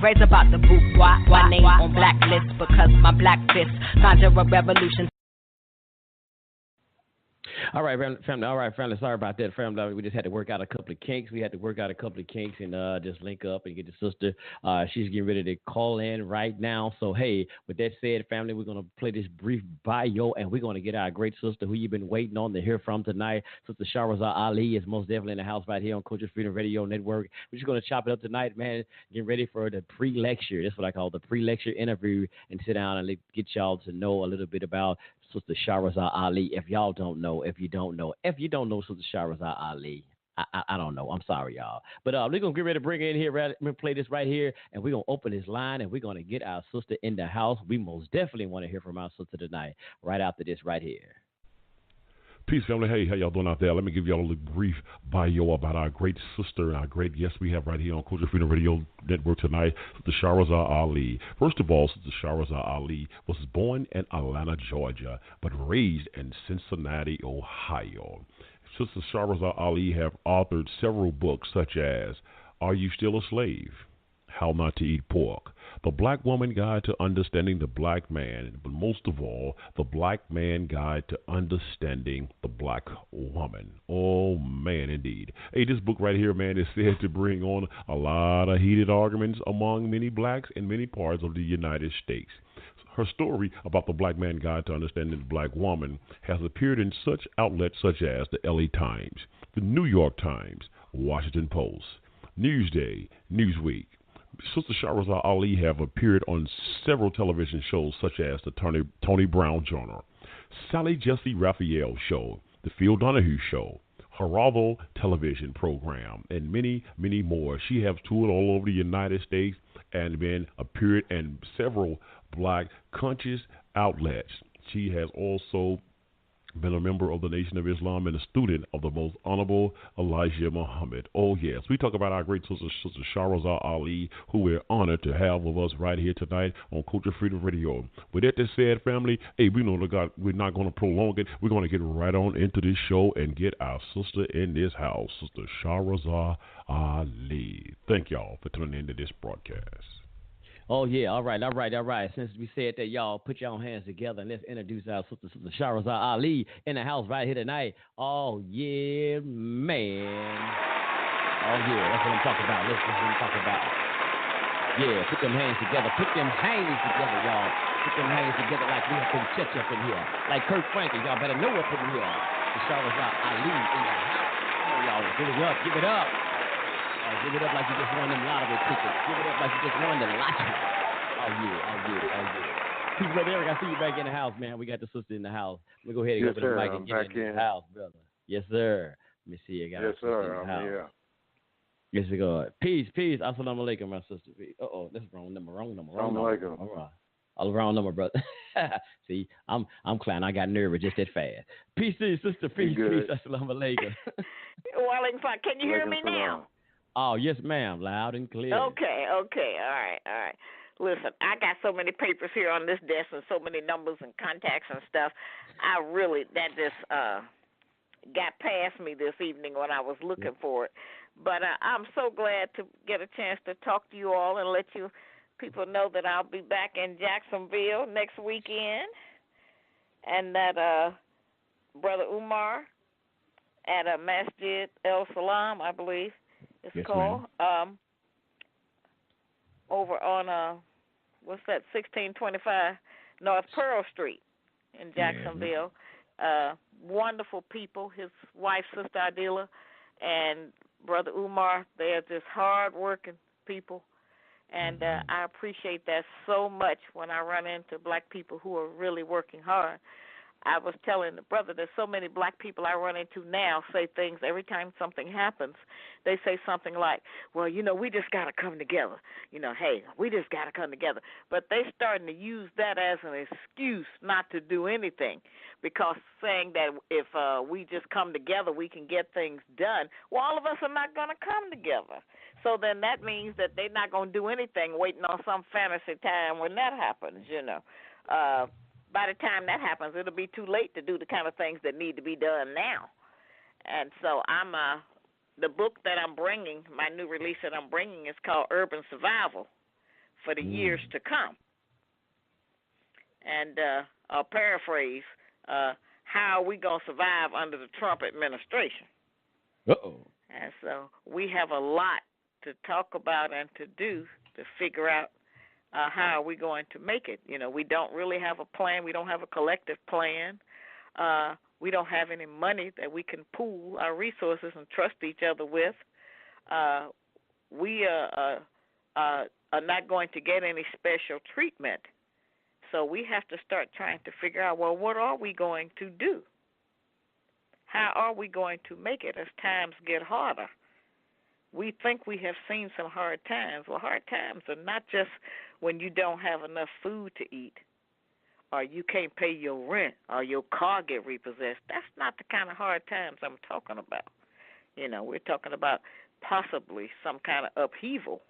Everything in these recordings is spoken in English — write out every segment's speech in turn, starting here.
Raise about the bourgeois, my name on blacklist because my black fist conjure a revolution. All right, family. All right, family. Sorry about that, family. We just had to work out a couple of kinks. And just link up and get the sister. She's getting ready to call in right now. So, hey, with that said, family, we're going to play this brief bio, and we're going to get our great sister who you've been waiting on to hear from tonight. Sister Shahrazad Ali is most definitely in the house right here on Culture Freedom Radio Network. We're just going to chop it up tonight, man. Getting ready for the pre-lecture. That's what I call the pre-lecture interview, and sit down and get y'all to know a little bit about Sister Shahrazad Ali. If you don't know Sister Shahrazad Ali, I don't know. I'm sorry, y'all. But we're going to get ready to bring her in here. We're going to play this right here, and we're going to open this line, and we're going to get our sister in the house. We most definitely want to hear from our sister tonight, right after this right here. Peace, family. Hey, how y'all doing out there? Let me give y'all a brief bio about our great sister and our great guest we have right here on Culture Freedom Radio Network tonight, Sister Shahrazad Ali. First of all, Sister Shahrazad Ali was born in Atlanta, Georgia, but raised in Cincinnati, Ohio. Sister Shahrazad Ali have authored several books such as Are You Still a Slave? How Not to Eat Pork, The Black Woman Guide to Understanding the Black Man, but most of all, The Black Man Guide to Understanding the Black Woman. Oh, man, indeed. Hey, this book right here, man, is said to bring on a lot of heated arguments among many blacks in many parts of the United States. Her story about the Black Man Guide to Understanding the Black Woman has appeared in such outlets such as the LA Times, the New York Times, Washington Post, Newsday, Newsweek. Sister Shahrazad Ali have appeared on several television shows such as the Tony Brown Journal, Sally Jesse Raphael Show, the Phil Donahue Show, Geraldo television program, and many, many more. She has toured all over the United States and been appeared in several black conscious outlets. She has also been a member of the Nation of Islam and a student of the most honorable Elijah Muhammad. Oh, yes. We talk about our great sister Shahrazad Ali, who we're honored to have with us right here tonight on Culture Freedom Radio. With that said, family, hey, we know that we're not going to prolong it. We're going to get right on into this show and get our sister in this house, Sister Shahrazad Ali. Thank y'all for tuning into this broadcast. Oh, yeah. All right. Since we said that, y'all put your hands together and let's introduce our sister Shahrazad Ali in the house right here tonight. Oh, yeah, man. Oh, yeah. That's what I'm talking about. That's what I'm talking about. Yeah, put them hands together. Put them hands together, y'all. Put them hands together like we have been church up in here. Like Kirk Franklin. Y'all better know what's in here. The Shahrazad Ali in the house. Come on, y'all. Give it up. Give it up. Give it up like you just won them lottery tickets. Give it up like you just won the lottery. Oh, yeah. Peace, Brother Eric, I see you back in the house, man. We got the sister in the house. Let me go ahead and open the mic and get in the house, brother. Yes, sir. Let me see. I got yes, sir. I'm here. Yes, God. Peace. Assalamu alaikum, my sister. Uh-oh, that's wrong number. Wrong number. All right. All wrong number, brother. See, I'm clown. I got nervous just that fast. Peace to you, sister. Peace. Assalamu alaikum. Wellington, can you hear me now? Oh, yes, ma'am. Loud and clear. Okay. All right. Listen, I got so many papers here on this desk and so many numbers and contacts and stuff. That just got past me this evening when I was looking for it. But I'm so glad to get a chance to talk to you all and let you people know that I'll be back in Jacksonville next weekend, and that Brother Umar at a Masjid El Salam, I believe it's called, over on, 1625 North Pearl Street in Jacksonville. Wonderful people, his wife, Sister Adila, and Brother Umar. They're just hard-working people, and I appreciate that so much when I run into black people who are really working hard. I was telling the brother, there's so many black people I run into now say things every time something happens. They say something like, well, we just got to come together. Hey, we just got to come together. But they're starting to use that as an excuse not to do anything, because saying that if we just come together, we can get things done. Well, all of us are not going to come together. So then that means that they're not going to do anything waiting on some fantasy time when that happens, By the time that happens, it'll be too late to do the kind of things that need to be done now. And so the book that I'm bringing, my new release that I'm bringing, is called Urban Survival. for the years to come. And I'll paraphrase, how are we going to survive under the Trump administration? Uh-oh. And so we have a lot to talk about and to do to figure out how are we going to make it. You know, we don't really have a plan. We don't have a collective plan. We don't have any money that we can pool our resources and trust each other with. We are not going to get any special treatment. So we have to start trying to figure out, well, what are we going to do? How are we going to make it as times get harder? We think we have seen some hard times. Well, hard times are not just when you don't have enough food to eat or you can't pay your rent or your car get repossessed. That's not the kind of hard times I'm talking about. You know, we're talking about possibly some kind of upheaval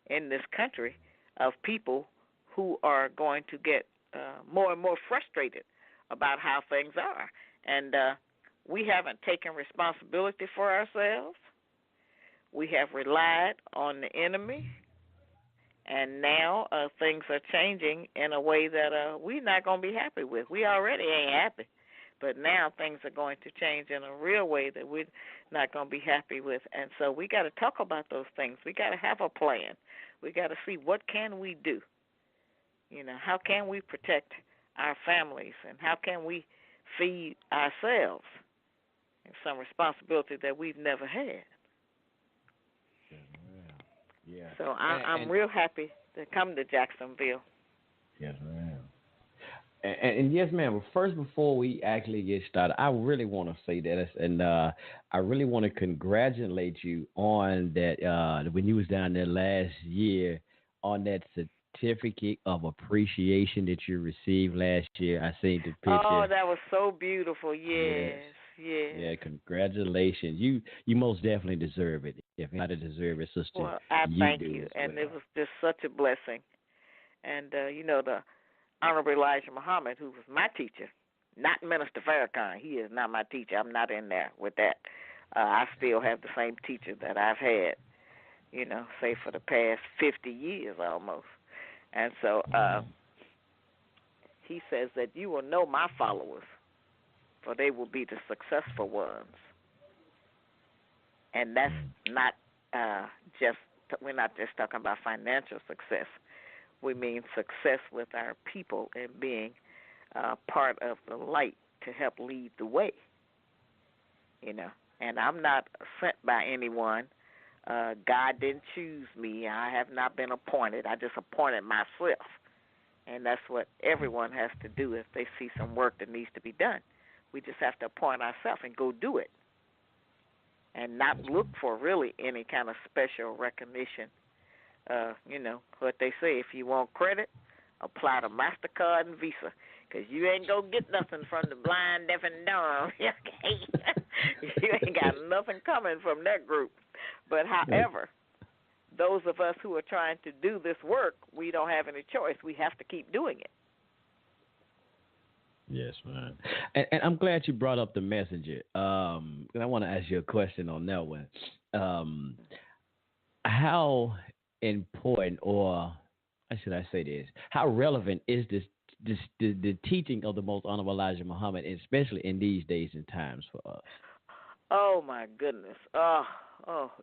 in this country of people who are going to get more and more frustrated about how things are. And we haven't taken responsibility for ourselves. We have relied on the enemy. And now things are changing in a way that we're not going to be happy with. We already ain't happy. But now things are going to change in a real way that we're not going to be happy with. And so we got to talk about those things. We got to have a plan. We got to see what can we do. You know, how can we protect our families and how can we feed ourselves? It's some responsibility that we've never had. Yeah. So I'm real happy to come to Jacksonville. Yes, ma'am. And yes, ma'am. First, before we actually get started, I really want to say that, and I really want to congratulate you on that when you was down there last year on that certificate of appreciation that you received last year. I seen the picture. Oh, that was so beautiful. Yes. Yeah, congratulations. You most definitely deserve it. If anybody deserve it, sister, well, I thank you. And well. it was just such a blessing. And, you know, the Honorable Elijah Muhammad, who was my teacher, not Minister Farrakhan. He is not my teacher. I'm not in there with that. I still have the same teacher that I've had, you know, say for the past 50 years almost. And so he says that you will know my followers, for they will be the successful ones. And that's not we're not just talking about financial success. We mean success with our people and being part of the light to help lead the way. You know, and I'm not sent by anyone. God didn't choose me. I have not been appointed. I just appointed myself. And that's what everyone has to do if they see some work that needs to be done. We just have to appoint ourselves and go do it and not look for really any kind of special recognition. You know, what they say, if you want credit, apply to MasterCard and Visa, because you ain't going to get nothing from the blind, deaf, and dumb. You ain't got nothing coming from that group. But however, those of us who are trying to do this work, we don't have any choice. We have to keep doing it. Yes, man. And I'm glad you brought up the messenger. And I want to ask you a question on that one. How important, or how should I say this? How relevant is the teaching of the Most Honorable Elijah Muhammad, especially in these days and times for us? Oh my goodness.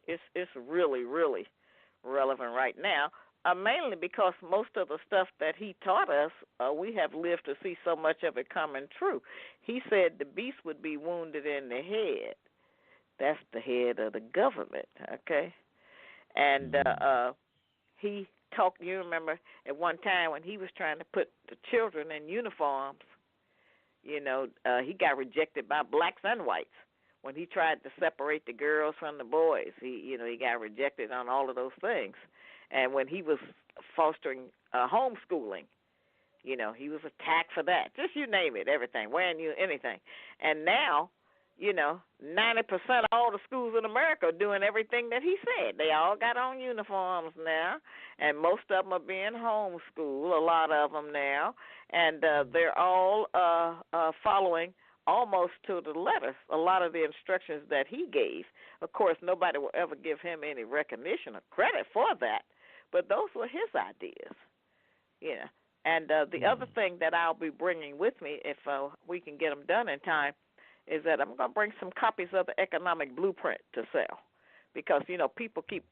It's really, really relevant right now. Mainly because most of the stuff that he taught us, we have lived to see so much of it coming true. He said the beast would be wounded in the head. That's the head of the government, okay? And he talked, you remember, at one time when he was trying to put the children in uniforms, you know, he got rejected by blacks and whites. When he tried to separate the girls from the boys, he got rejected on all of those things. And when he was fostering homeschooling, you know, he was attacked for that. Just you name it, everything, wearing you anything. And now, you know, 90% of all the schools in America are doing everything that he said. They all got on uniforms now, and most of them are being homeschooled, a lot of them now, and they're all following almost to the letter a lot of the instructions that he gave. Of course, nobody will ever give him any recognition or credit for that, but those were his ideas. Yeah. And the other thing that I'll be bringing with me, if we can get them done in time, is that I'm going to bring some copies of the economic blueprint to sell. Because, people keep,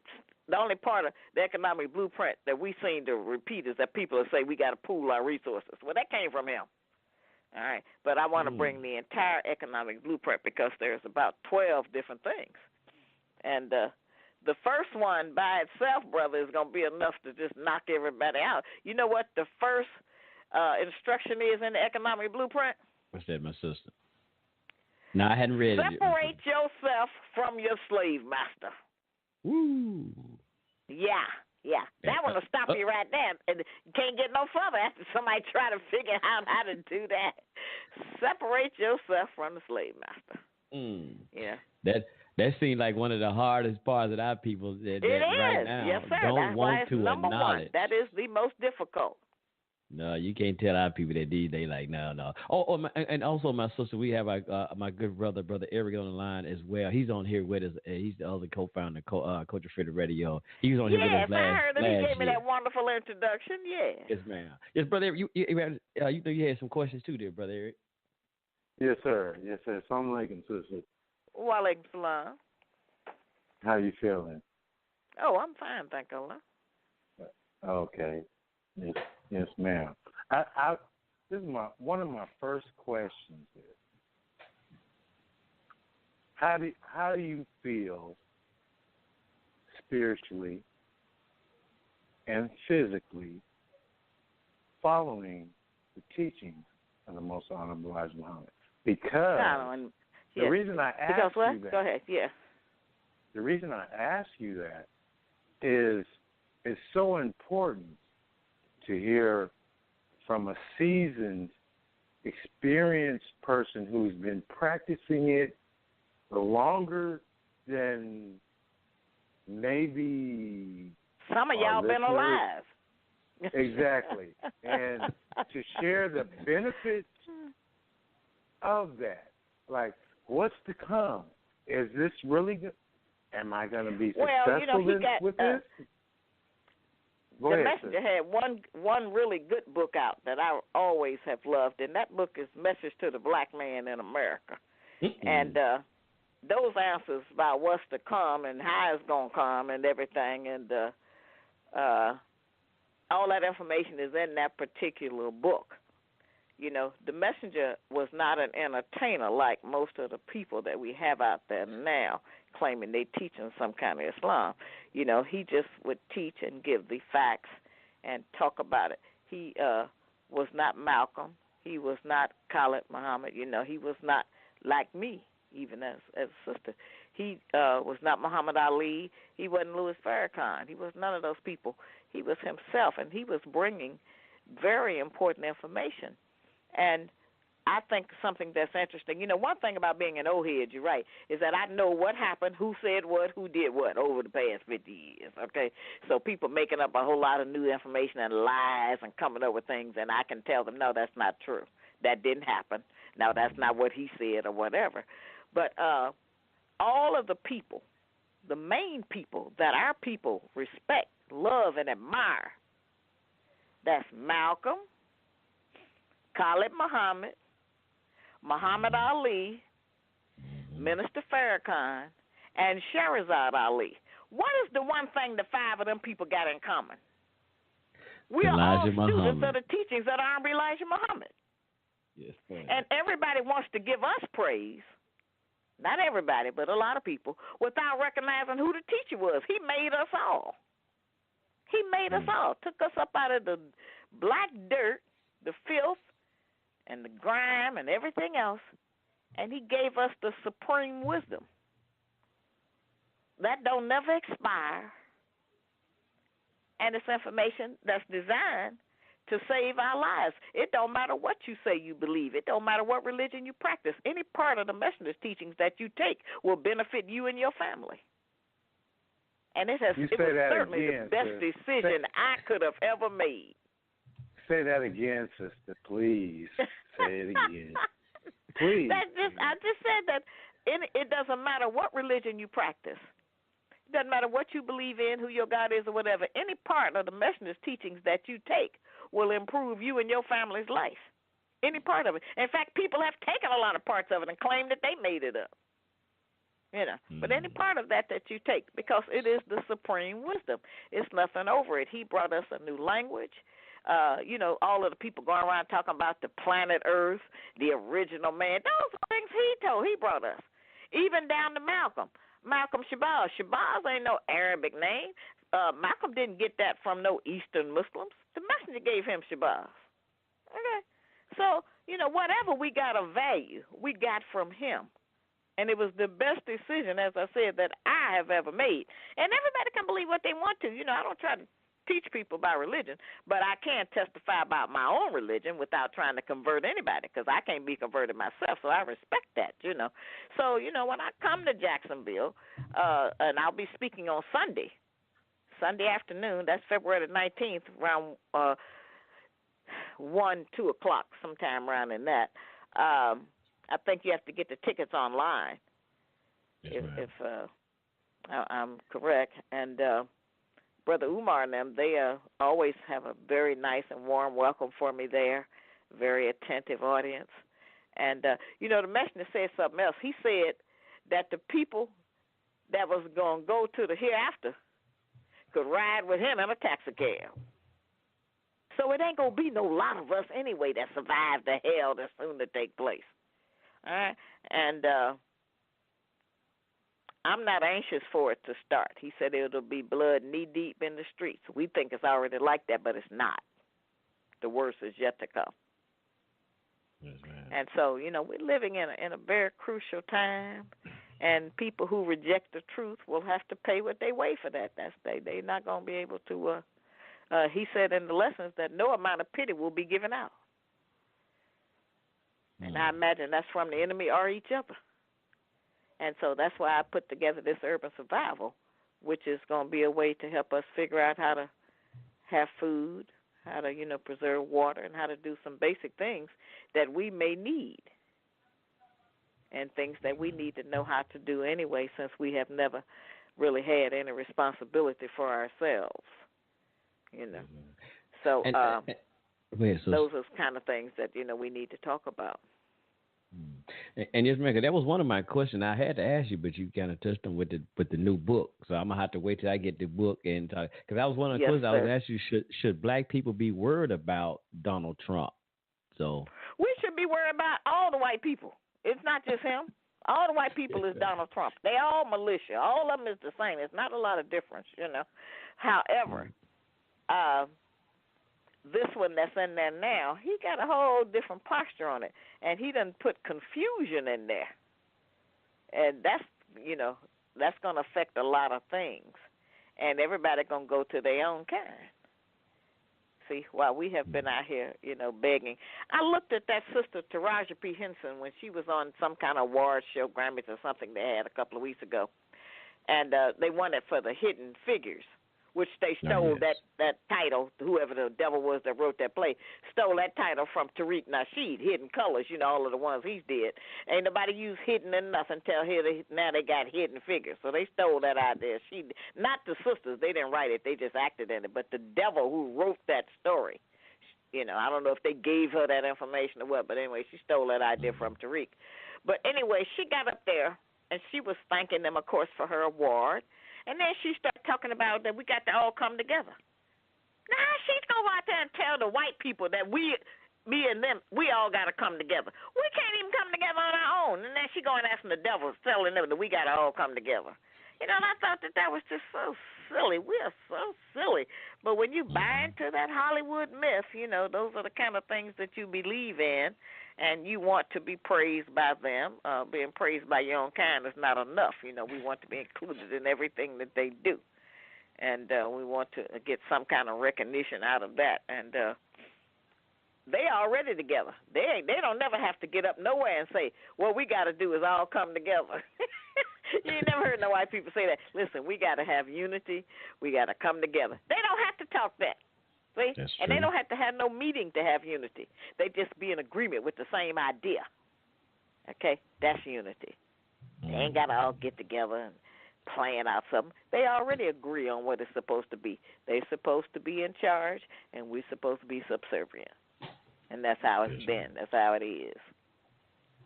the only part of the economic blueprint that we seem to repeat is that people say we got to pool our resources. Well, that came from him. All right. But I want to bring the entire economic blueprint because there's about 12 different things. And the first one by itself, brother, is going to be enough to just knock everybody out. You know what the first instruction is in the economic blueprint? What's that, my sister? No, I hadn't read it. Separate yourself from your slave master. Woo. Yeah. That one will stop you right there. And you can't get no further after somebody try to figure out how to do that. Separate yourself from the slave master. Yeah. That seems like one of the hardest parts that our people that right now yes, sir. don't That's want to number acknowledge. one. That is the most difficult. No, you can't tell our people that they like no. And also my sister, we have my good brother Eric on the line as well. He's on here with us. He's the other co-founder, Culture Freedom Radio. He was on here with us I heard him. He gave me year. that wonderful introduction. Yeah. Yes, ma'am. Yes, brother Eric, you had some questions too, there, brother Eric. Yes, sir. Assalamu alaikum, sister. Wa alaikum salam. How you feeling? Oh, I'm fine, thank Allah. Okay. Yes, ma'am. This is one of my first questions. How do you feel spiritually and physically following the teachings of the Most Honorable Elijah Muhammad? Because the reason I ask you that. Go ahead. Yeah. The reason I ask you that is it's so important to hear from a seasoned, experienced person who's been practicing it longer than maybe some of y'all been alive. Exactly. And to share the benefits of that. Like, what's to come? Is this really good? Am I going to be successful with this? The Messenger had one really good book out that I always have loved, and that book is Message to the Black Man in America. And those answers about what's to come and how it's going to come and everything, and all that information is in that particular book. The Messenger was not an entertainer like most of the people that we have out there now, claiming they teaching some kind of Islam. He just would teach and give the facts and talk about it. He was not Malcolm. He was not Khalid Muhammad. He was not like me, even as a sister. He was not Muhammad Ali. He wasn't Louis Farrakhan. He was none of those people. He was himself, and he was bringing very important information. And I think something that's interesting, one thing about being an old head, you're right, is that I know what happened, who said what, who did what over the past 50 years, okay? So people making up a whole lot of new information and lies and coming up with things, and I can tell them, no, that's not true. That didn't happen. No, that's not what he said or whatever. But all of the people, the main people that our people respect, love, and admire, that's Malcolm, Khalid Muhammad, Muhammad Ali, Minister Farrakhan, and Shahrazad Ali. What is the one thing the five of them people got in common? We are all students of the teachings of the Honorable Elijah Muhammad. Yes, ma'am. And everybody wants to give us praise. Not everybody, but a lot of people, without recognizing who the teacher was. He made us all. He made us all. Took us up out of the black dirt, the filth, and the grime and everything else, and he gave us the supreme wisdom. That don't never expire, and it's information that's designed to save our lives. It don't matter what you say you believe. It don't matter what religion you practice. Any part of the Messenger's teachings that you take will benefit you and your family. And it was certainly the best decision I could have ever made. Say that again, sister, please. Say it again. Please. I just said that it doesn't matter what religion you practice. Doesn't matter what you believe in, who your God is or whatever. Any part of the messenger's teachings that you take will improve you and your family's life. Any part of it. In fact, people have taken a lot of parts of it and claimed that they made it up. But any part of that you take, because it is the supreme wisdom. It's nothing over it. He brought us a new language. All of the people going around talking about the planet Earth, the original man. Those are things he brought us. Even down to Malcolm Shabazz. Shabazz ain't no Arabic name. Malcolm didn't get that from no Eastern Muslims. The messenger gave him Shabazz. Okay? So, whatever we got of value, we got from him. And it was the best decision, as I said, that I have ever made. And everybody can believe what they want to. I don't try to teach people about religion, but I can testify about my own religion without trying to convert anybody, because I can't be converted myself, so I respect that, So, when I come to Jacksonville, and I'll be speaking on Sunday afternoon, that's February the 19th, around 1, 2 o'clock, sometime around in that. I think you have to get the tickets online, if I'm correct. And Brother Umar and them, they always have a very nice and warm welcome for me there, very attentive audience. And, the messenger said something else. He said that the people that was going to go to the hereafter could ride with him in a taxi cab. So it ain't going to be no lot of us anyway that survive the hell that's soon to take place. All right? And I'm not anxious for it to start. He said it'll be blood knee-deep in the streets. We think it's already like that, but it's not. The worst is yet to come. Yes, ma'am. And so, we're living in a very crucial time, and people who reject the truth will have to pay what they weigh for that. They're not going to be able to, he said in the lessons that no amount of pity will be given out. And I imagine that's from the enemy or each other. And so that's why I put together this urban survival, which is going to be a way to help us figure out how to have food, how to, preserve water, and how to do some basic things that we may need, and things that we need to know how to do anyway, since we have never really had any responsibility for ourselves, So those are kind of things that, we need to talk about. And yes, man, that was one of my questions I had to ask you, but you kind of touched on with the new book. So I'm gonna have to wait till I get the book and talk, because that was one of the questions I was asking you. Should black people be worried about Donald Trump? So we should be worried about all the white people. It's not just him. All the white people is Donald Trump. They all militia. All of them is the same. It's not a lot of difference, However, this one that's in there now, he got a whole different posture on it, and he done put confusion in there, and that's going to affect a lot of things, and everybody going to go to their own kind. See, while we have been out here, begging. I looked at that sister Taraji P. Henson when she was on some kind of award show, Grammys or something they had a couple of weeks ago, and they won it for the Hidden Figures, which they stole that title. Whoever the devil was that wrote that play stole that title from Tariq Nasheed, Hidden Colors, all of the ones he did. Ain't nobody used hidden and nothing till here. Now they got Hidden Figures. So they stole that idea. Not the sisters. They didn't write it. They just acted in it. But the devil who wrote that story, I don't know if they gave her that information or what, but anyway, she stole that idea from Tariq. But anyway, she got up there, and she was thanking them, of course, for her award. And then she started talking about that we got to all come together. Now she's going to go out there and tell the white people that me and them, we all got to come together. We can't even come together on our own. And then she going asking the devil, telling them that we got to all come together. And I thought that was just so silly. We're so silly. But when you buy into that Hollywood myth, those are the kind of things that you believe in, and you want to be praised by them. Being praised by your own kind is not enough. We want to be included in everything that they do. And we want to get some kind of recognition out of that. And they already together. They don't never have to get up nowhere and say, what we got to do is all come together. You ain't never heard no white people say that. Listen, we got to have unity. We got to come together. They don't have to talk that. See? And they don't have to have no meeting to have unity. They just be in agreement with the same idea. Okay? That's unity. They ain't got to all get together and plan out something. They already agree on what it's supposed to be. They're supposed to be in charge, and we're supposed to be subservient. And that's how it's been. That's how it is.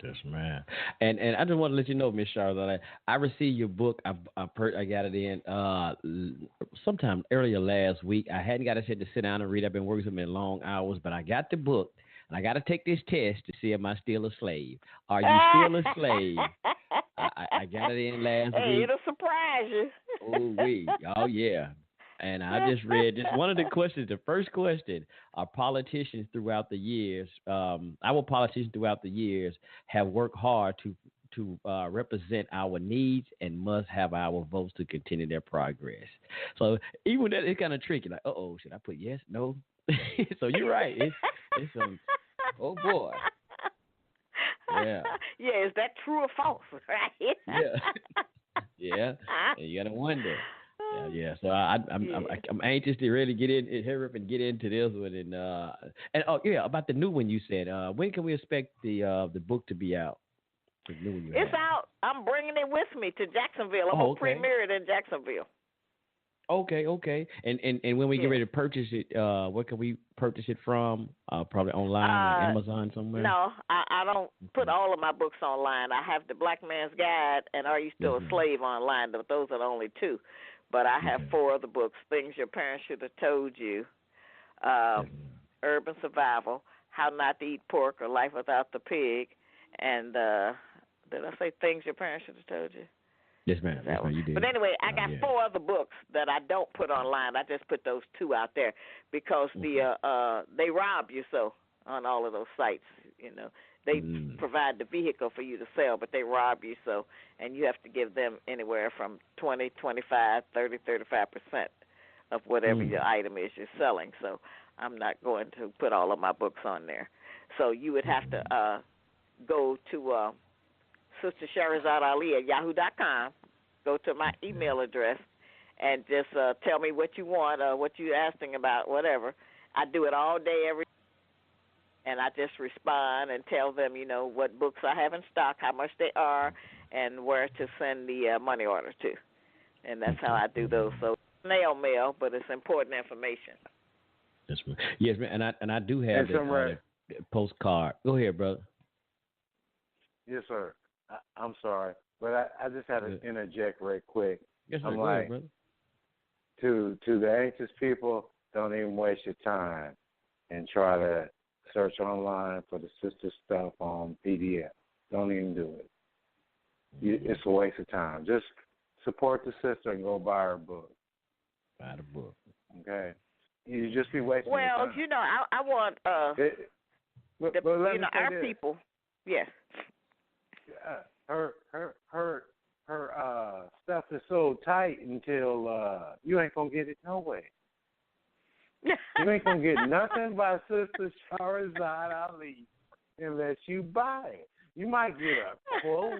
Yes, man. And I just want to let you know, Miss Shahrazad, I received your book. I got it in sometime earlier last week. I hadn't got a chance to sit down and read. I've been working so many long hours, but I got the book, and I got to take this test to see am I still a slave. Are you still a slave? I got it in last week. It'll surprise you. Oh, yeah. And I just read just one of the questions. The first question: are politicians throughout the years, our politicians throughout the years, have worked hard to represent our needs and must have our votes to continue their progress. So even that, it's kind of tricky. Like, should I put yes, no? So you're right. It's oh boy. Yeah. Yeah. Is that true or false? Right. Yeah. Yeah. And you gotta wonder. Yeah. So I'm anxious to really hurry up and get into this one, and about the new one you said. When can we expect the book to be out? The new one it's out. I'm bringing it with me to Jacksonville. I'm gonna premiere it in Jacksonville. Okay. And when we get ready to purchase it, where can we purchase it from? Probably online, on Amazon somewhere. No, I don't put all of my books online. I have the Black Man's Guide and Are You Still a Slave online. But those are the only two. But I have 4 other books: Things Your Parents Should Have Told You, Urban Survival, How Not to Eat Pork or Life Without the Pig, and did I say Things Your Parents Should Have Told You? Yes, ma'am. You did. But anyway, I got 4 other books that I don't put online. I just put those 2 out there because they rob you so on all of those sites. You know, they provide the vehicle for you to sell, but they rob you so, and you have to give them anywhere from 20, 25, 30, 35% of whatever your item is you're selling. So I'm not going to put all of my books on there. So you would have to go to Sister Shahrazad Ali at yahoo.com, go to my email address, and just tell me what you want, what you're asking about, whatever. I do it all day, every day, and I just respond and tell them, you know, what books I have in stock, how much they are, and where to send the money order to. And that's how I do those. So snail mail, but it's important information. Yes, ma'am. And I do have the postcard. Go ahead, brother. Yes, sir. I'm sorry, but I just had to interject right quick. Yes, sir. I'm Go ahead, brother. To the anxious people, don't even waste your time and try to search online for the sister stuff on PDF. Don't even do it. It's a waste of time. Just support the sister and go buy her book. Buy the book. Okay. You just be wasting your time. Well, you know, I want our people. Yes. Her stuff is so tight until you ain't gonna get it no way. You ain't gonna get nothing by Sister Shahrazad Ali unless you buy it. You might get a quote,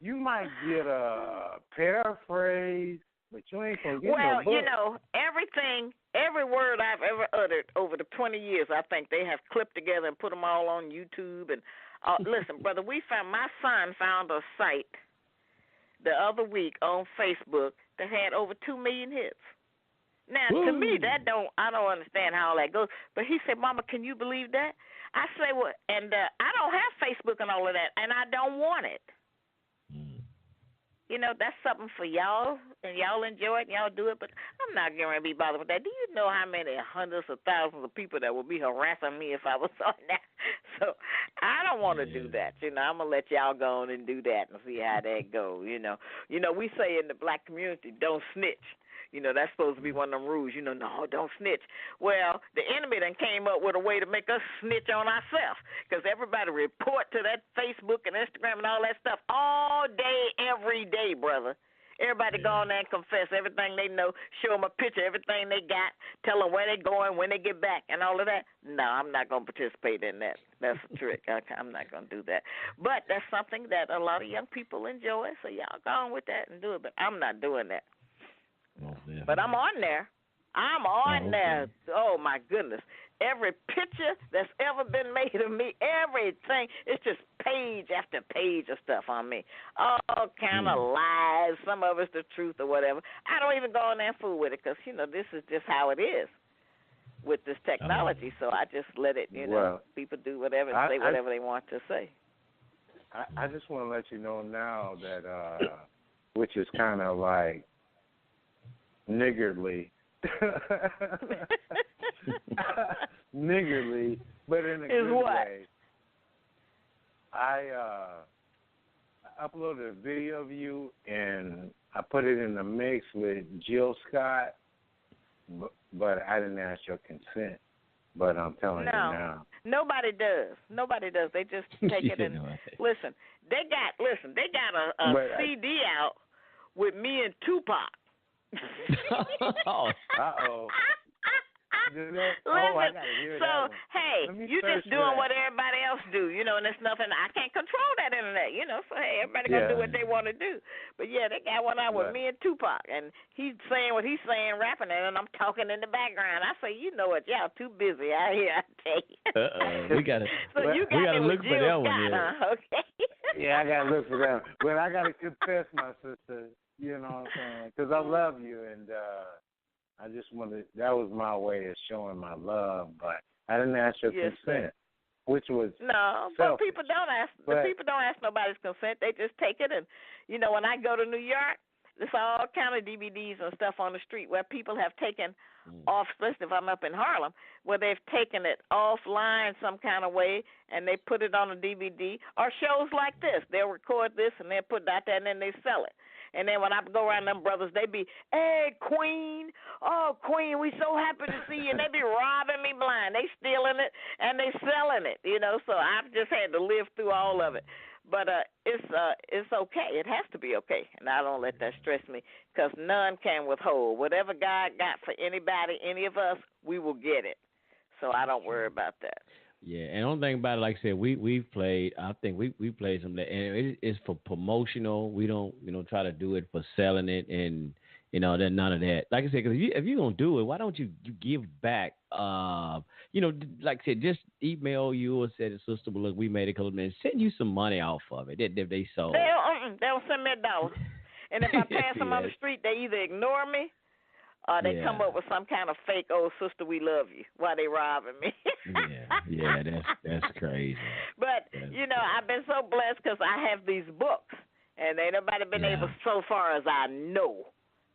you might get a paraphrase, but you ain't gonna get no book. Well, you know, every word I've ever uttered over the 20 years, I think they have clipped together and put them all on YouTube. And listen, brother, my son found a site the other week on Facebook that had over 2 million hits. Now, to me, I don't understand how all that goes. But he said, Mama, can you believe that? I say, well, and I don't have Facebook and all of that, and I don't want it. You know, that's something for y'all, and y'all enjoy it, and y'all do it, but I'm not going to be bothered with that. Do you know how many hundreds of thousands of people that would be harassing me if I was on that? So I don't want to do that. You know, I'm going to let y'all go on and do that and see how that goes, you know. You know, we say in the black community, don't snitch. You know, that's supposed to be one of them rules. You know, no, don't snitch. Well, the enemy then came up with a way to make us snitch on ourselves because everybody report to that Facebook and Instagram and all that stuff all day, every day, brother. Everybody go on there and confess everything they know, show them a picture, everything they got, tell them where they're going, when they get back, and all of that. No, I'm not going to participate in that. That's a trick. I'm not going to do that. But that's something that a lot of young people enjoy, so y'all go on with that and do it. But I'm not doing that. But I'm on there. I'm on there. Oh, my goodness. every picture that's ever been made of me, everything. It's just page after page of stuff on me. All kind of lies. Some of it's the truth or whatever. I don't even go in there and fool with it because, this is just how it is with this technology. So I just let it, people do whatever and say whatever they want to say. I just want to let you know now that, which is kind of like niggardly, niggerly, but in a good way. I uploaded a video of you and I put it in the mix with Jill Scott, but I didn't ask your consent. But I'm telling you now. Nobody does. They just take it and listen. They got a CD out with me and Tupac. Uh-oh. Listen, I gotta hear that one. Hey, you just doing what everybody else do, and there's nothing, I can't control that internet, so hey, everybody gonna do what they want to do. But yeah, they got one out with me and Tupac, and he's saying what he's saying, rapping it, and I'm talking in the background. I say, you know what, y'all too busy out here, I tell you. We gotta look for that one. Okay. Yeah, I gotta look for that one. But I gotta confess, my sister, you know what I'm saying, because I love you, and I just wanted, that was my way of showing my love, but I didn't ask your consent, which was but people don't ask. The people don't ask nobody's consent. They just take it, and when I go to New York, there's all kind of DVDs and stuff on the street where people have taken off. Listen, if I'm up in Harlem, where they've taken it offline some kind of way, and they put it on a DVD, or shows like this. They'll record this and they'll put it out there, and then they sell it. And then when I go around them brothers, they be, hey, Queen, oh, Queen, we so happy to see you. And they be robbing me blind. They stealing it, and they selling it, So I've just had to live through all of it. But it's okay. It has to be okay. And I don't let that stress me because none can withhold. Whatever God got for anybody, any of us, we will get it. So I don't worry about that. Yeah, and the only thing about it, like I said, we've played. I think we played some that, and it's for promotional. We don't try to do it for selling it, and then none of that. Like I said, because if you're gonna do it, why don't you give back? Like I said, just email you or say to sister, well, look, we made a couple of minutes. Send you some money off of it if they sold. They'll send me $1, and if I pass them on the street, they either ignore me. They come up with some kind of fake, oh, sister, we love you, while they robbing me. yeah, that's crazy. But, I've been so blessed because I have these books, and ain't nobody been able, so far as I know.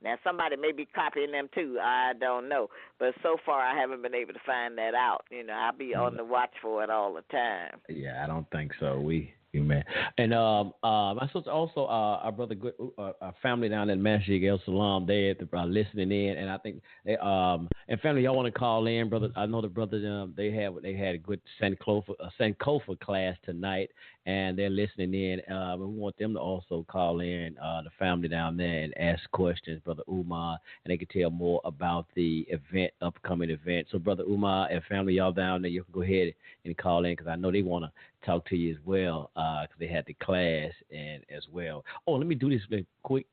Now, somebody may be copying them, too. I don't know. But so far, I haven't been able to find that out. I'll be on the watch for it all the time. Yeah, I don't think so. Man. And my sister also, our brother, our family down in Masjid El Salam, they are listening in, and I think they, and family, y'all want to call in, brother. I know the brothers, they had a good Sankofa class tonight, and they're listening in. And we want them to also call in, the family down there, and ask questions, brother Umar, and they can tell more about the upcoming event. So, brother Umar and family, y'all down there, you can go ahead and call in because I know they want to talk to you as well, because they had the class and as well. Oh, let me do this really quick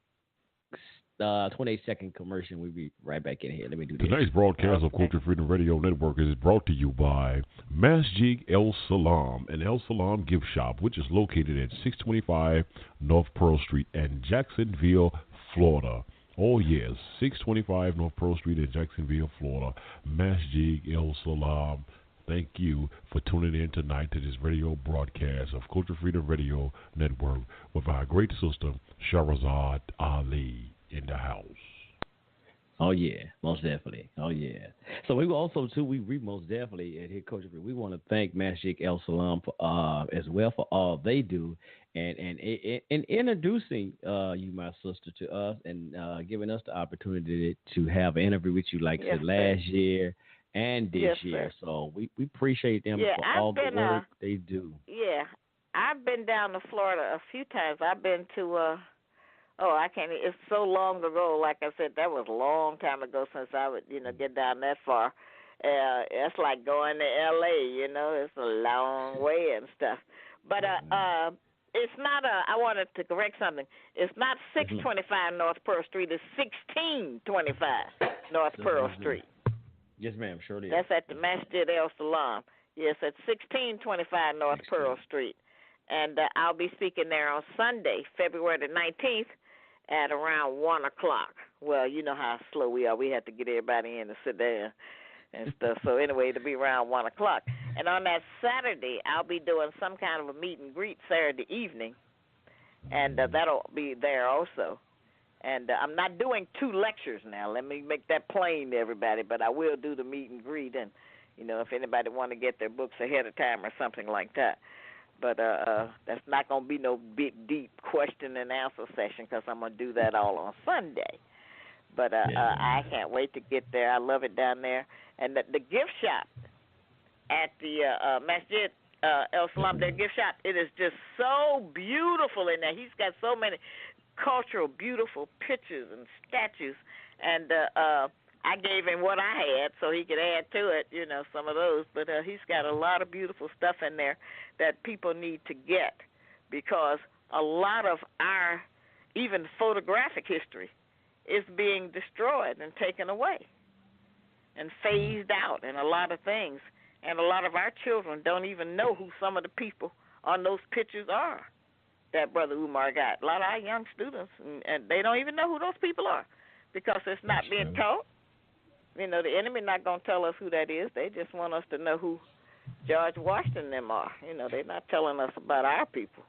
28-second commercial. We'll be right back in here. Let me do this. Tonight's broadcast of Culture Freedom Radio Network is brought to you by Masjid El Salam, an El Salam gift shop, which is located at 625 North Pearl Street in Jacksonville, Florida. Oh, yes, 625 North Pearl Street in Jacksonville, Florida. Masjid El Salam. Thank you for tuning in tonight to this radio broadcast of Culture Freedom Radio Network with our great sister, Shahrazad Ali, in the house. Oh, yeah, most definitely. Oh, yeah. So we also, too, we most definitely at here, Culture Freedom, we want to thank Masjid El Salam for, as well for all they do and introducing you, my sister, to us and giving us the opportunity to have an interview with you like last year. And this year, so we appreciate them for all the work they do. Yeah, I've been down to Florida a few times. I've been to, I can't. It's so long ago. Like I said, that was a long time ago since I would, get down that far. It's like going to L.A. It's a long way and stuff. But it's not I wanted to correct something. It's not 625 North Pearl Street. It's 1625 North Pearl Street. Yes, ma'am. Sure is. That's at the Masjid El Salam. Yes, at 1625 North Pearl Street. And I'll be speaking there on Sunday, February the 19th at around 1 o'clock. Well, you know how slow we are. We have to get everybody in to sit down and stuff. So anyway, it'll be around 1 o'clock. And on that Saturday, I'll be doing some kind of a meet and greet Saturday evening. And that'll be there also. And I'm not doing 2 lectures now. Let me make that plain to everybody. But I will do the meet and greet. And, you know, if anybody want to get their books ahead of time or something like that. But that's not going to be no big, deep question and answer session because I'm going to do that all on Sunday. But I can't wait to get there. I love it down there. And the gift shop at the Masjid El Salam, their gift shop, it is just so beautiful in there. He's got so many cultural, beautiful pictures and statues. And I gave him what I had so he could add to it, you know, some of those. But he's got a lot of beautiful stuff in there that people need to get because a lot of our even photographic history is being destroyed and taken away and phased out and a lot of things. And a lot of our children don't even know who some of the people on those pictures are that Brother Umar got. A lot of our young students, and they don't even know who those people are because it's not being taught. You know, the enemy not going to tell us who that is. They just want us to know who George Washington and them are. You know, they're not telling us about our people.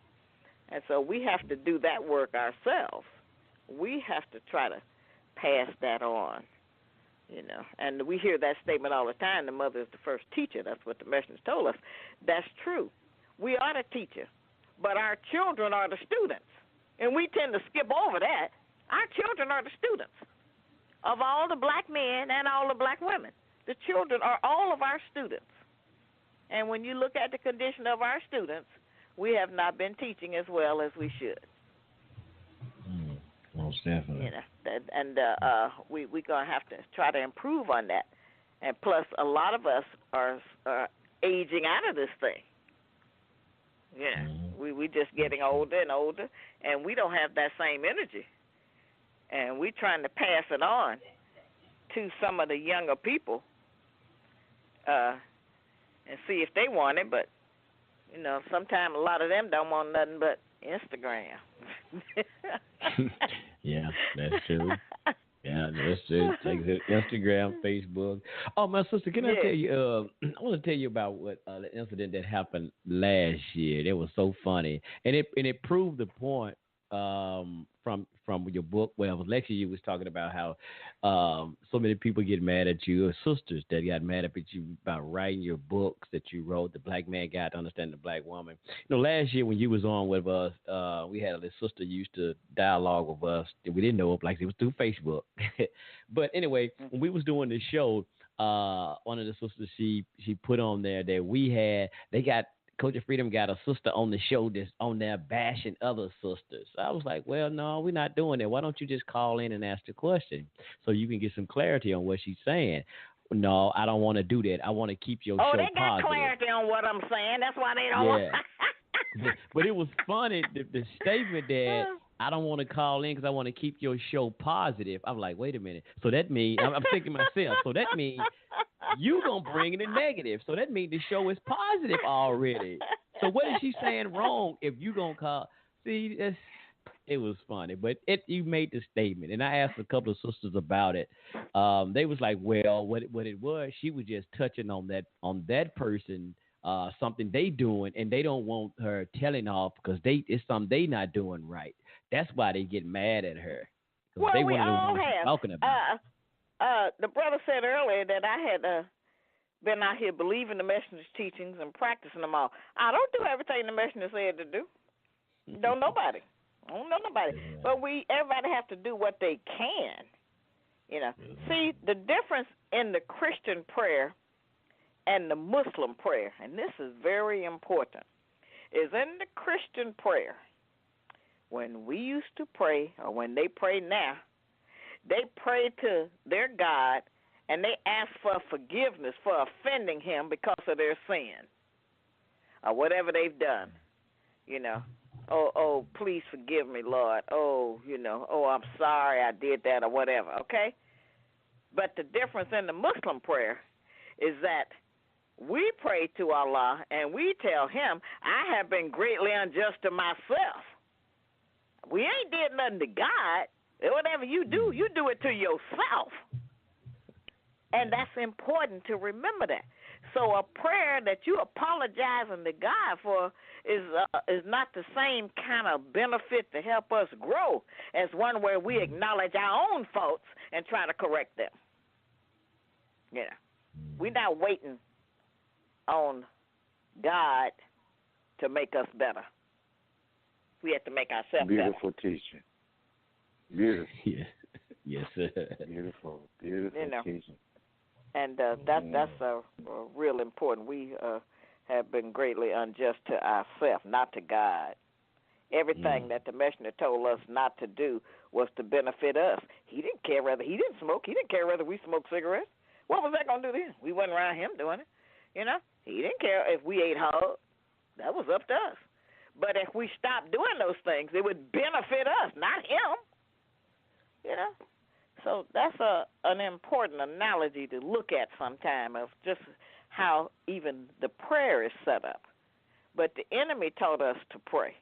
And so we have to do that work ourselves. We have to try to pass that on, you know. And we hear that statement all the time, the mother is the first teacher. That's what the message told us. That's true. We are the teacher, but our children are the students. And we tend to skip over that. Our children are the students. Of all the black men and all the black women, the children are all of our students. And when you look at the condition of our students, we have not been teaching as well as we should. Most definitely. You know, and we're going to have to try to improve on that. And plus, a lot of us are aging out of this thing. Yeah, we just getting older and older, and we don't have that same energy. And we're trying to pass it on to some of the younger people and see if they want it. But, you know, sometimes a lot of them don't want nothing but Instagram. Yeah, that's true. Yeah, that's true. Instagram, Facebook. Oh, my sister, can I tell you? I want to tell you about what the incident that happened last year. It was so funny, and it proved the point from your book. Well, it was lecture you was talking about how so many people get mad at you, or sisters that got mad at you about writing your books that you wrote. The Black Man Guide to Understand the Black Woman. You know, last year when you was on with us, we had a little sister used to dialogue with us that we didn't know of, like it was through Facebook. But anyway, when we was doing the show, one of the sisters she put on there that Coach of Freedom got a sister on the show that's on there bashing other sisters. So I was like, well, no, we're not doing that. Why don't you just call in and ask the question so you can get some clarity on what she's saying? No, I don't want to do that. I want to keep your show positive. Oh, they got clarity on what I'm saying. That's why they don't want But it was funny, the statement that I don't want to call in because I want to keep your show positive. I'm like, wait a minute. So that means, I'm thinking myself, so that means you going to bring in the negative. So that means the show is positive already. So what is she saying wrong if you going to call? See, it was funny. But you made the statement, and I asked a couple of sisters about it. They was like, well, what it was, she was just touching on that person, something they doing, and they don't want her telling off because it's something they not doing right. That's why they get mad at her. Well, they we all have. Talking about. The brother said earlier that I had been out here believing the messenger's teachings and practicing them all. I don't do everything the messenger said to do. Don't nobody. I don't know nobody. Yeah. But everybody has to do what they can. You know. See, the difference in the Christian prayer and the Muslim prayer, and this is very important, is in the Christian prayer, when we used to pray, or when they pray now, they pray to their God, and they ask for forgiveness for offending him because of their sin, or whatever they've done, you know. Oh, please forgive me, Lord. Oh, you know, I'm sorry I did that, or whatever, okay? But the difference in the Muslim prayer is that we pray to Allah and we tell him, I have been greatly unjust to myself. We ain't did nothing to God. Whatever you do it to yourself. And that's important to remember that. So a prayer that you apologizing to God for is not the same kind of benefit to help us grow as one where we acknowledge our own faults and try to correct them. Yeah. We're not waiting on God to make us better. We have to make ourselves better. Beautiful teaching. Beautiful. Yeah. Yes, sir. Beautiful teaching. And that's real important. We have been greatly unjust to ourselves, not to God. Everything that the messenger told us not to do was to benefit us. He didn't care whether he didn't smoke. He didn't care whether we smoked cigarettes. What was that going to do then? We wasn't around him doing it. You know, he didn't care if we ate hard. That was up to us. But if we stopped doing those things, it would benefit us, not him. You know? So that's an important analogy to look at sometime of just how even the prayer is set up. But the enemy taught us to pray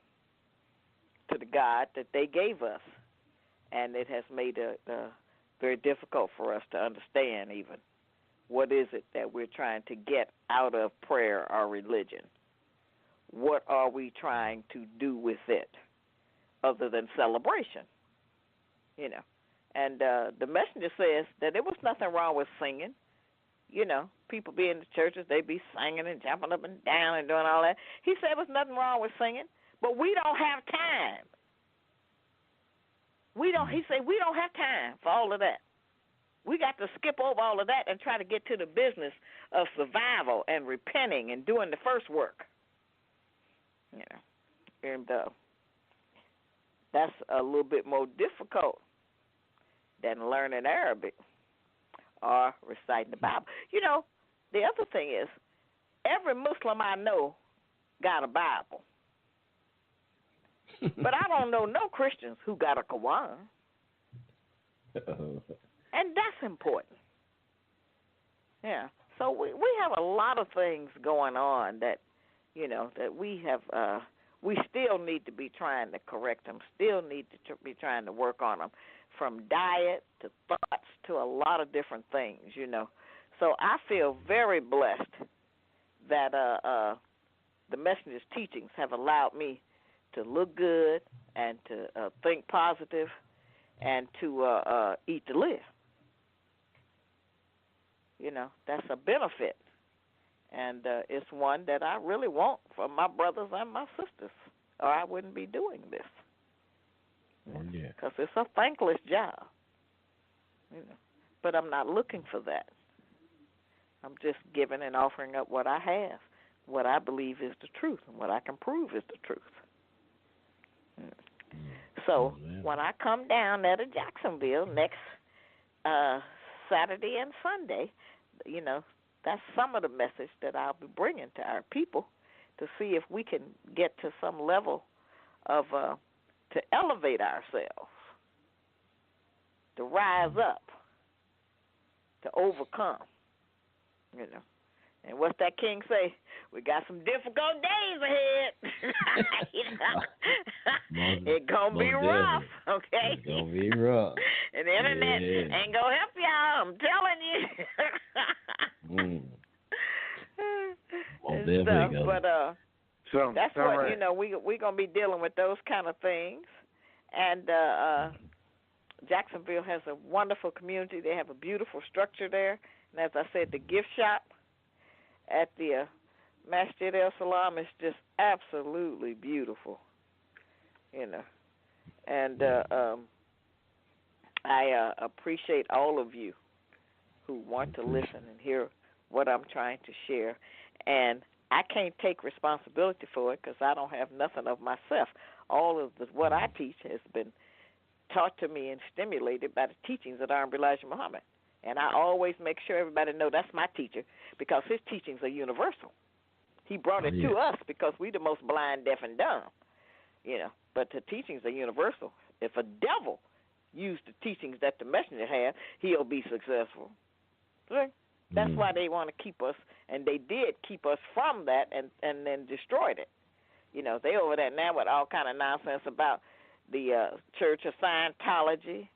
to the God that they gave us, and it has made it very difficult for us to understand even what is it that we're trying to get out of prayer or religion. What are we trying to do with it other than celebration? You know. And the messenger says that there was nothing wrong with singing. You know, people be in the churches, they be singing and jumping up and down and doing all that. He said there was nothing wrong with singing, but we don't have time. He said we don't have time for all of that. We got to skip over all of that and try to get to the business of survival and repenting and doing the first work. You know, and that's a little bit more difficult than learning Arabic or reciting the Bible. You know, the other thing is, every Muslim I know got a Bible. But I don't know no Christians who got a Quran. And that's important. Yeah. So we have a lot of things going on that, you know, that we have, we still need to be trying to correct them, still need to be trying to work on them, from diet to thoughts to a lot of different things, you know. So I feel very blessed that the messenger's teachings have allowed me to look good and to think positive and to eat to live. You know, that's a benefit. And it's one that I really want for my brothers and my sisters, or I wouldn't be doing this. Because it's a thankless job. You know. But I'm not looking for that. I'm just giving and offering up what I have, what I believe is the truth, and what I can prove is the truth. So when I come down there to Jacksonville next Saturday and Sunday, you know, that's some of the message that I'll be bringing to our people to see if we can get to some level of to elevate ourselves, to rise up, to overcome, you know. And what's that king say? We got some difficult days ahead. It's going to be rough, okay? It's going to be rough. And the internet ain't going to help y'all, I'm telling you. But that's what, right. You know, we're going to be dealing with those kind of things. And Jacksonville has a wonderful community. They have a beautiful structure there. And as I said, the gift shop at the Masjid El Salam is just absolutely beautiful, you know. And I appreciate all of you who want to listen and hear what I'm trying to share. And I can't take responsibility for it because I don't have nothing of myself. All of what I teach has been taught to me and stimulated by the teachings of Honorable Elijah Muhammad. And I always make sure everybody know that's my teacher because his teachings are universal. He brought it to us because we the most blind, deaf, and dumb, you know. But the teachings are universal. If a devil use the teachings that the messenger had, he'll be successful. See? That's why they want to keep us, and they did keep us from that and then destroyed it. You know, they over there now with all kind of nonsense about the Church of Scientology.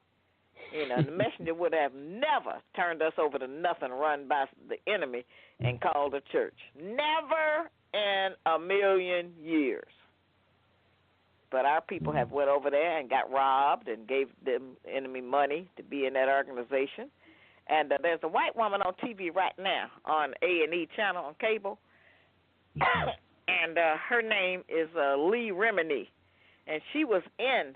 You know, the messenger would have never turned us over to nothing run by the enemy and called a church. Never in a million years. But our people have went over there and got robbed and gave them enemy money to be in that organization. And there's a white woman on TV right now on A&E channel on cable, and her name is Lee Remini, and she was in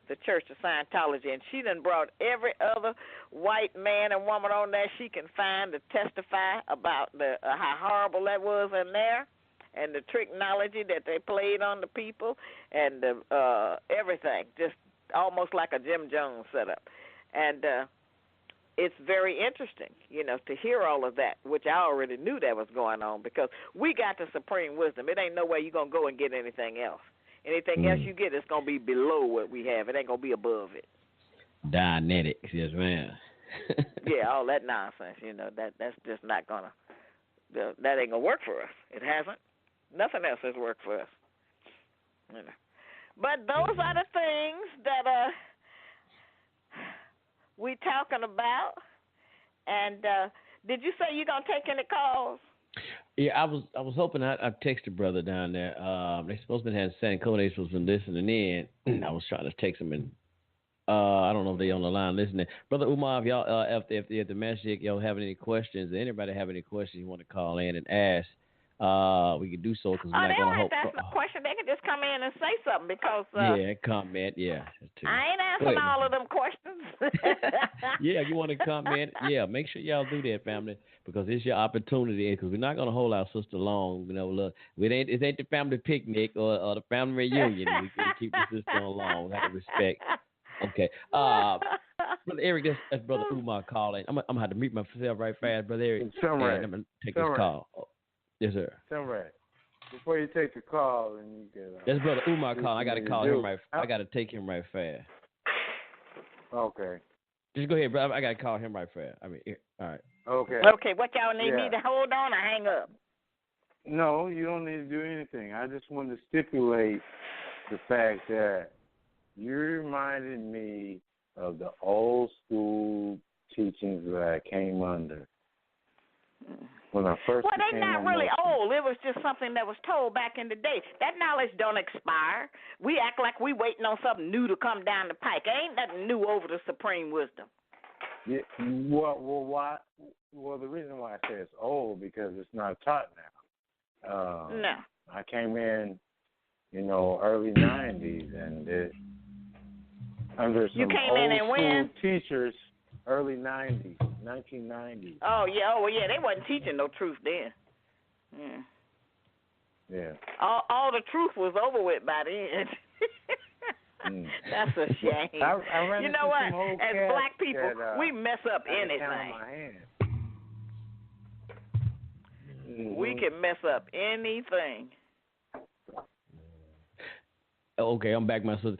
the Church of Scientology, and she done brought every other white man and woman on there she can find to testify about how horrible that was in there, and the technology that they played on the people, and everything, just almost like a Jim Jones setup. And it's very interesting, you know, to hear all of that, which I already knew that was going on because we got the supreme wisdom. It ain't no way you're going to go and get anything else. Anything else you get is going to be below what we have. It ain't going to be above it. Dianetics, yes, ma'am. Yeah, all that nonsense, you know, that's just not going to, that ain't going to work for us. It hasn't. Nothing else has worked for us. You know. But those are the things that we talking about. And did you say you're gonna take any calls? Yeah, I was hoping I'd text a brother down there. They supposed to be having San Code. They supposed to be listening in. I was trying to text them, and I don't know if they on the line listening. Brother Umar, if y'all if the Masjid y'all have any questions, or anybody have any questions you want to call in and ask, we can do so because we're not gonna hope. They don't have to ask no question. They can just come in and say something because comment. Yeah, I ain't answering all of them questions. Yeah, you want to comment? Yeah, make sure y'all do that, family, because it's your opportunity. Because we're not gonna hold our sister long. You know, look, it ain't the family picnic or the family reunion. We can keep the sister on long. We have to respect. Okay. Brother Eric, that's Brother Umar calling. I'm gonna have to mute myself right fast, Brother Eric. I'm gonna take this call. Yes, sir. Right. Before you take the call, and you can. That's Brother Umar calling. I got to call him right. I got to take him right fast. Okay. Just go ahead, brother. I got to call him right fast. All right. Okay. Okay. What y'all need me to hold on or hang up? No, you don't need to do anything. I just want to stipulate the fact that you reminded me of the old school teachings that I came under. When I first they're not really old. It was just something that was told back in the day. That knowledge don't expire. We act like we waiting on something new to come down the pike. Ain't nothing new over the supreme wisdom. Yeah, why? Well, the reason why I say it's old because it's not taught now. No. I came in, early 90s, and under some old school teachers. Early 90s, 1990s. Oh, yeah. They wasn't teaching no truth then. Yeah. All the truth was over with by then. That's a shame. I you know what? As black people, we mess up anything. We can mess up anything. Okay, I'm back, my sister.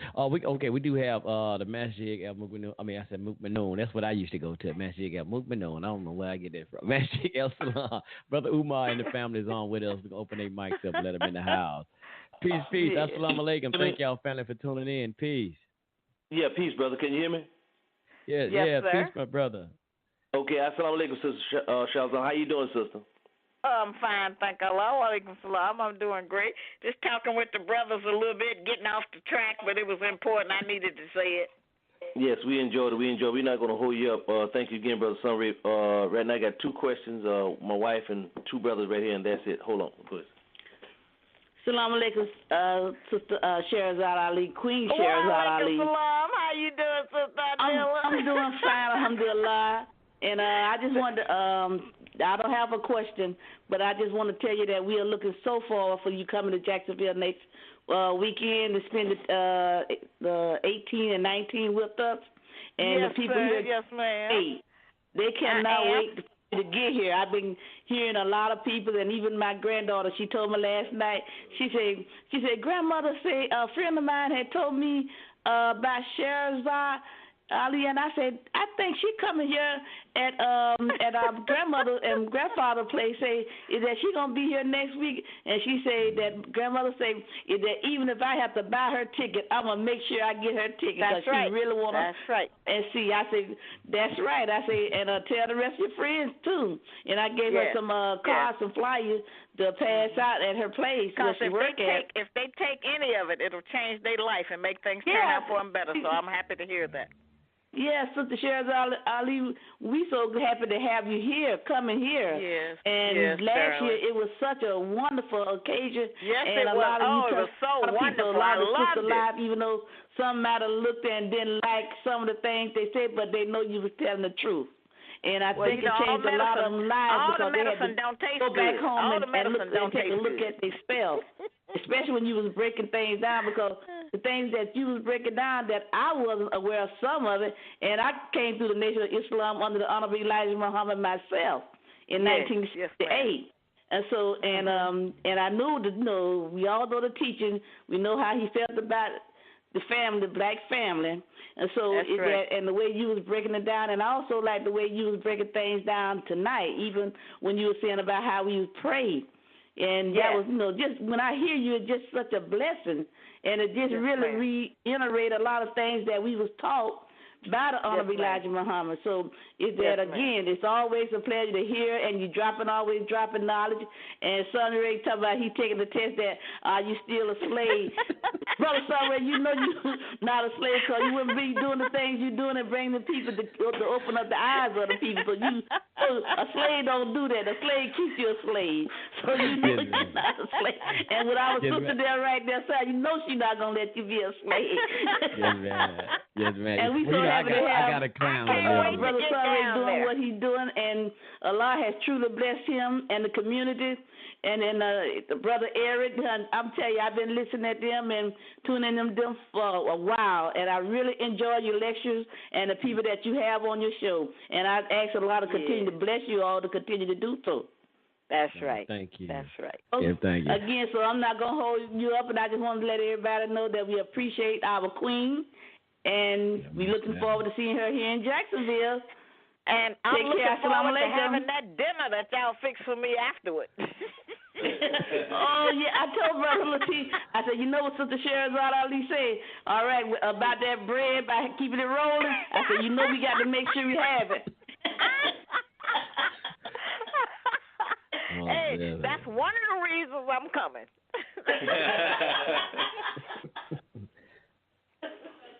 We do have the Masjid al Mukminoon. I said Mukminoon. That's what I used to go to, Masjid al Mukminoon. I don't know where I get that from. Masjid al Salam. Brother Umar and the family is on with us. We're going to open their mics up and let them in the house. Peace. Assalamu alaikum. Thank y'all, family, for tuning in. Peace. Yeah, peace, brother. Can you hear me? Yes, peace, my brother. Okay, assalamu alaikum, Sister Shahrazad. How you doing, sister? I'm fine, thank Allah. Walaikum salam. I'm doing great. Just talking with the brothers a little bit, getting off the track, but it was important. I needed to say it. Yes, we enjoyed it. We're not going to hold you up. Thank you again, Brother Sunray. Right now I got two questions, my wife and two brothers right here, and that's it. Hold on, please. Assalamu alaikum, Sister Shahrazad Ali, Queen Shahrazad Ali. Salam. How you doing, Sister Adela? I'm doing fine, alhamdulillah. And I just wanted to, I don't have a question, but I just want to tell you that we are looking so forward for you coming to Jacksonville next weekend to spend the 18 and 19 with us. And yes, the people sir. here, yes, ma'am. They cannot wait to get here. I've been hearing a lot of people, and even my granddaughter, she told me last night, she said, Grandmother said, a friend of mine had told me about Shahrazad. Ali, and I said, I think she coming here at our grandmother and grandfather place. Say, is that she gonna be here next week? And she said that grandmother say is that even if I have to buy her ticket, I'm gonna make sure I get her ticket because she really wanna. That's right. And see, I said that's right. I say, and tell the rest of your friends too. And I gave her some cards and flyers to pass out at her place where she work at. If they take any of it, it'll change their life and make things turn out for them better. So I'm happy to hear that. Yes, Sister Shahrazad Ali, we so happy to have you here, coming here. Yes. And last year it was such a wonderful occasion. Yes, and it was. It was so wonderful. A lot of of loved Sister Live, even though some might have looked and didn't like some of the things they said, but they know you was telling the truth. And I think it changed a lot of them lives because they had to go back home and take a look at their spell, especially when you was breaking things down, because the things that you was breaking down that I wasn't aware of some of it, and I came through the Nation of Islam under the Honorable Elijah Muhammad myself in 1968. And so, and I knew we all know the teaching. We know how he felt about the family, the black family. And so, and the way you was breaking it down, and I also like the way you was breaking things down tonight, even when you were saying about how we would pray. And that was, just when I hear you, it's just such a blessing. And it just really reiterated a lot of things that we was taught by the Honorable Elijah Muhammad. So it's that, again, it's always a pleasure to hear, and you always dropping knowledge. And Sunray talking about he taking the test that, are you still a slave? Brother Sunray, you know you're not a slave because you wouldn't be doing the things you're doing and bringing the people to open up the eyes of the people. So a slave don't do that. A slave keeps you a slave. So you know you're not a slave. And with our sister there right there, so you know she's not going to let you be a slave. Yes, man. Yes, man. And we I got a clown. Brother Sunray doing what he's doing, and Allah has truly blessed him and the community. And then the brother Eric, I'm telling you, I've been listening to them and tuning them for a while, and I really enjoy your lectures and the people that you have on your show. And I ask Allah to continue to bless you all to continue to do so. That's right. Thank you. That's right. Yeah, thank you. Again, so I'm not going to hold you up, and I just want to let everybody know that we appreciate our queen. And we're looking forward to seeing her here in Jacksonville. And I'm looking forward to having that dinner that y'all fix for me afterward. Oh, yeah, I told Brother Latif, I said, you know what Sister Shahrazad Ali said? All right, about that bread, by keeping it rolling, I said, you know we got to make sure we have it. Hey, that's one of the reasons I'm coming.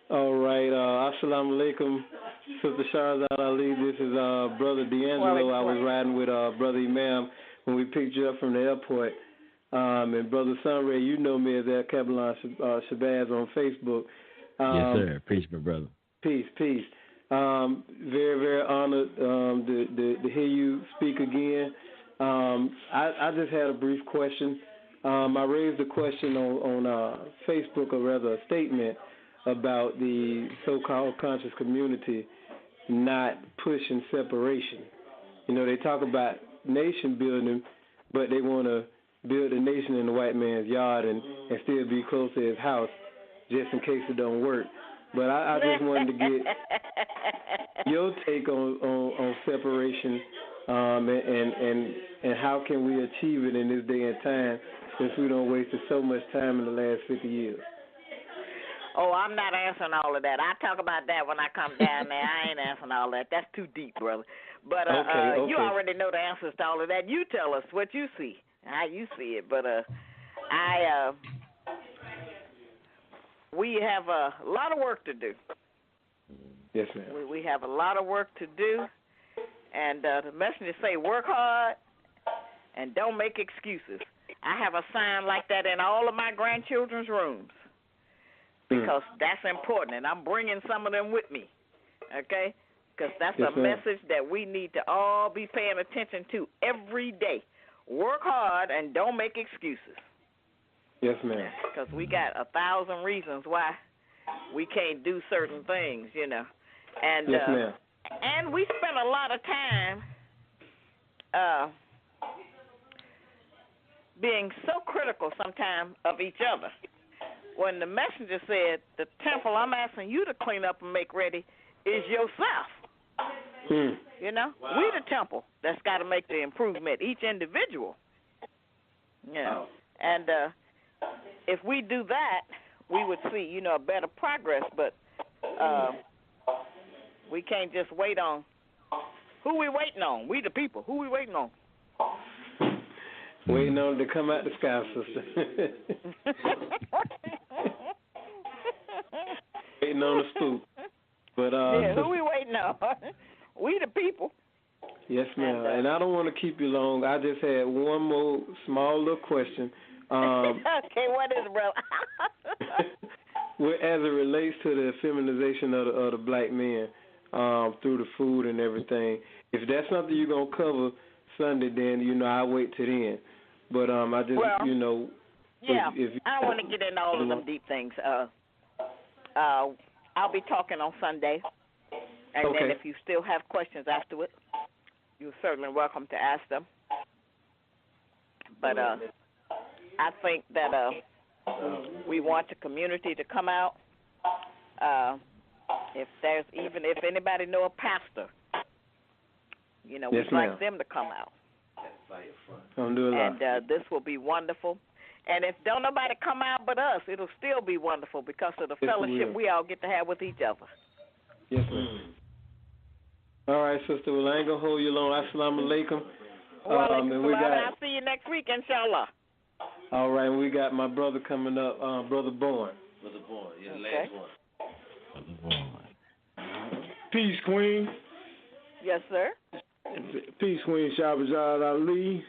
All right. Assalamu alaikum, Sister Shahrazad Ali. This is Brother D'Angelo. I was riding with Brother Imam when we picked you up from the airport. And Brother Sunray, you know me as El Kabbalah Shabazz on Facebook. Yes, sir. Peace, my brother. Peace. Very, very honored to hear you speak again. I just had a brief question. I raised a question on Facebook, or rather a statement, about the so-called conscious community not pushing separation. You know, they talk about nation building, but they want to build a nation in the white man's yard and still be close to his house just in case it don't work. But I just wanted to get your take on separation and how can we achieve it in this day and time since we don't wasted so much time in the last 50 years. Oh, I'm not answering all of that. I talk about that when I come down there. I ain't answering all that. That's too deep, brother. But okay. You already know the answers to all of that. You tell us what you see, how you see it. But we have a lot of work to do. Yes, ma'am. We have a lot of work to do. And the messenger say, work hard and don't make excuses. I have a sign like that in all of my grandchildren's rooms. Because that's important, and I'm bringing some of them with me, okay? Because that's a message that we need to all be paying attention to every day. Work hard and don't make excuses. Yes, ma'am. Because we got 1,000 reasons why we can't do certain things, you know. And, yes, ma'am. And we spend a lot of time being so critical sometimes of each other. When the messenger said, the temple, I'm asking you to clean up and make ready, is yourself. You know, we the temple that's got to make the improvement, each individual. Yeah, and if we do that, we would see, you know, a better progress. But we can't just wait on. Who we waiting on? We the people. Who we waiting on? Waiting on it to come out the sky, sister. Waiting on the scoop. But yeah, who we waiting on? We the people. Yes, ma'am. And I don't want to keep you long. I just had one more small little question. Okay, what is it, brother? As it relates to the feminization of the black men through the food and everything, if that's something you're going to cover Sunday, then, you know, I'll wait till then. But I just, you know. Yeah, I don't want to get into all of them deep things. I'll be talking on Sunday. And then if you still have questions afterward, you're certainly welcome to ask them. But I think that we want the community to come out. If anybody know a pastor, you know, we'd like them to come out. And this will be wonderful. And if don't nobody come out but us, it'll still be wonderful because of the fellowship we all get to have with each other. Yes, ma'am. All right, sister. Well, I ain't going to hold you long. Assalamu alaikum. I'll see you next week, inshallah. All right, we got my brother coming up, Brother Bourne. Brother Bourne, yeah, last one. Peace, Queen. Yes, sir. Peace, Queen Shahrazad Ali.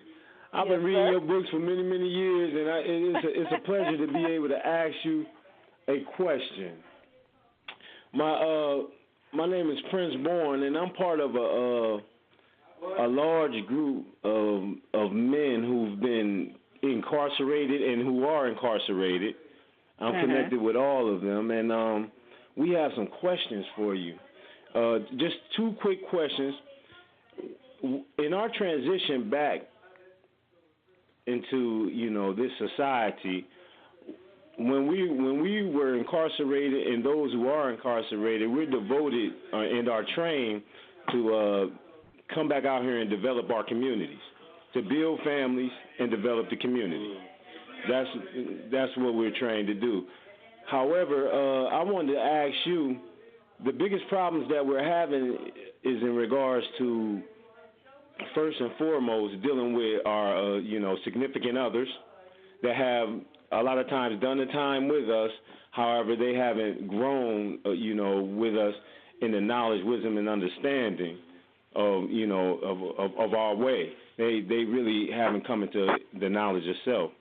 I've been reading your books for many, many years, and it's a pleasure to be able to ask you a question. My name is Prince Bourne, and I'm part of a large group of men who've been incarcerated and who are incarcerated. I'm connected with all of them, and we have some questions for you. Just two quick questions. In our transition back into, you know, this society, when we were incarcerated and those who are incarcerated, we're devoted and are trained to come back out here and develop our communities, to build families and develop the community. That's what we're trained to do. However, I wanted to ask you, the biggest problems that we're having is in regards to, first and foremost, dealing with our, significant others that have a lot of times done the time with us. However, they haven't grown, with us in the knowledge, wisdom, and understanding of our way. They really haven't come into the knowledge of self.